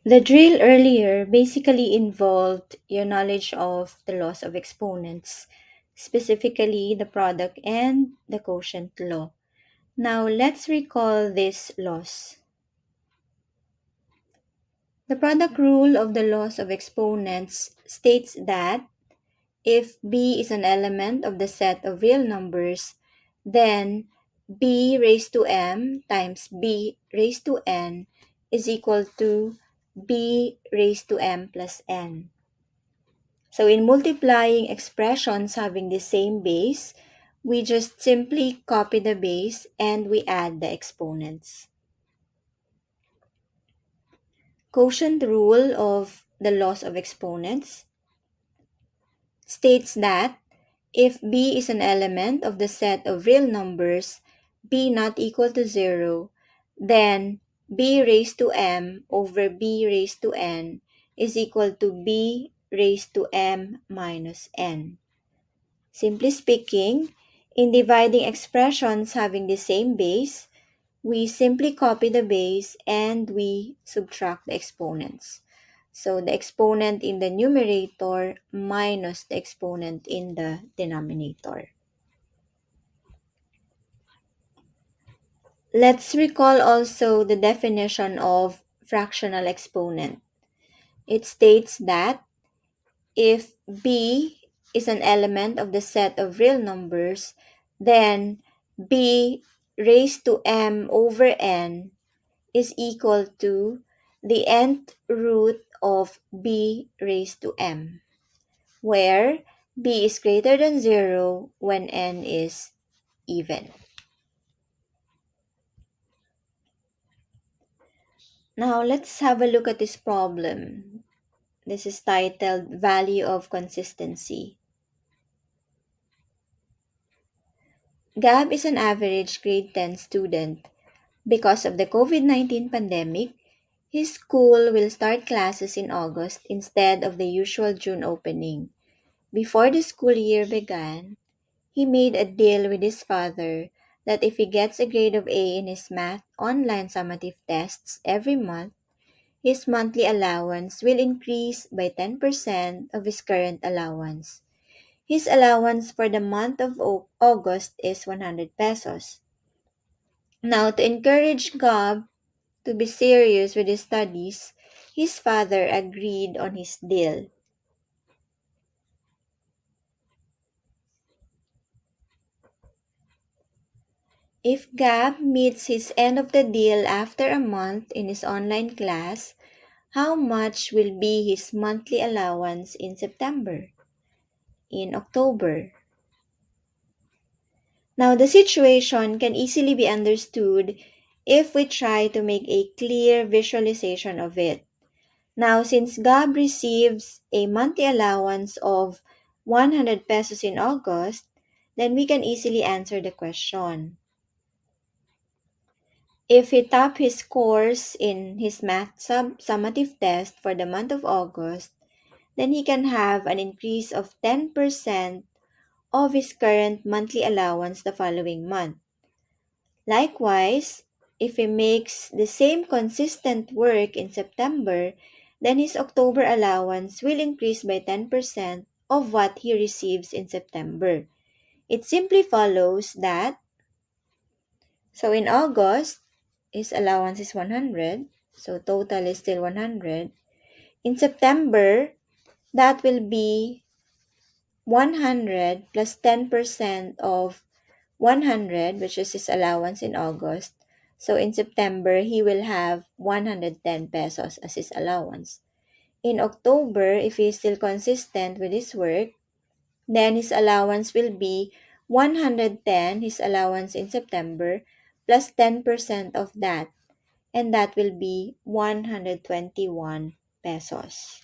The drill earlier basically involved your knowledge of the laws of exponents, specifically the product and the quotient law. Now let's recall these laws. The product rule of the laws of exponents states that if b is an element of the set of real numbers, then b raised to m times b raised to n is equal to b raised to m plus n. So in multiplying expressions having the same base, we just simply copy the base and we add the exponents. Quotient rule of the laws of exponents states that if b is an element of the set of real numbers, b not equal to 0, then b raised to m over b raised to n is equal to b raised to m minus n. Simply speaking, in dividing expressions having the same base, we simply copy the base and we subtract the exponents. So the exponent in the numerator minus the exponent in the denominator. Let's recall also the definition of fractional exponent. It states that if b is an element of the set of real numbers, then b raised to m over n is equal to the nth root of b raised to m, where b is greater than 0 when n is even. Now let's have a look at this problem. This is titled Value of Consistency. Gab is an average grade 10 student. Because of the COVID-19 pandemic, his school will start classes in August instead of the usual June opening. Before the school year began, he made a deal with his father that if he gets a grade of A in his math online summative tests every month, his monthly allowance will increase by 10% of his current allowance. His allowance for the month of August is 100 pesos. Now, to encourage Gob to be serious with his studies, his father agreed on his deal. If Gab meets his end of the deal after a month in his online class, how much will be his monthly allowance in September? In October? Now, the situation can easily be understood if we try to make a clear visualization of it. Now, since Gab receives a monthly allowance of 100 pesos in August, then we can easily answer the question. If he top his scores in his math summative test for the month of August, then he can have an increase of 10% of his current monthly allowance the following month. Likewise, if he makes the same consistent work in September, then his October allowance will increase by 10% of what he receives in September. It simply follows that, so in August, his allowance is 100, so total is still 100. In September, that will be 100 plus 10% of 100, which is his allowance in August. So in September, he will have 110 pesos as his allowance. In October, if he is still consistent with his work, then his allowance will be 110, his allowance in September, plus 10% of that. And that will be 121 pesos.